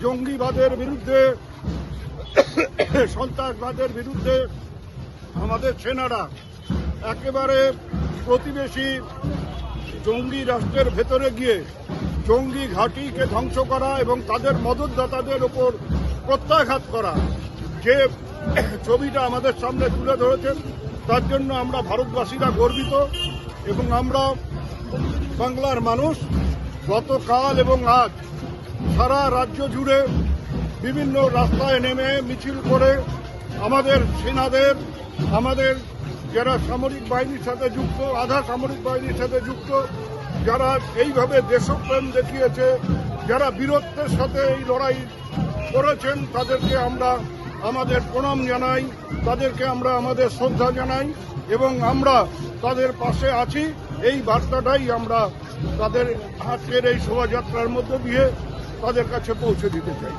জঙ্গিবাদের বিরুদ্ধে, সন্ত্রাসবাদের বিরুদ্ধে আমাদের সেনারা একেবারে প্রতিবেশী জঙ্গি রাষ্ট্রের ভেতরে গিয়ে জঙ্গি ঘাঁটিকে ধ্বংস করা এবং তাদের মদতদাতাদের ওপর প্রত্যাঘাত করা, যে ছবিটা আমাদের সামনে তুলে ধরেছেন, তার জন্য আমরা ভারতবাসীরা গর্বিত। এবং আমরা বাংলার মানুষ গতকাল এবং আজ সারা রাজ্য জুড়ে বিভিন্ন রাস্তায় নেমে মিছিল করে আমাদের সেনাদের, আমাদের যারা সামরিক বাহিনীর সাথে যুক্ত, আধা সামরিক বাহিনীর সাথে যুক্ত, যারা এইভাবে দেশপ্রেম দেখিয়েছে, যারা বীরত্বের সাথে এই লড়াই করেছেন, তাদেরকে আমরা আমাদের প্রণাম জানাই, তাদেরকে আমরা আমাদের শ্রদ্ধা জানাই এবং আমরা তাদের পাশে আছি। এই বার্তাটাই আমরা তাদের আজকের এই শোভাযাত্রার মধ্য দিয়ে তাদের কাছে পৌঁছে দিতে চাই।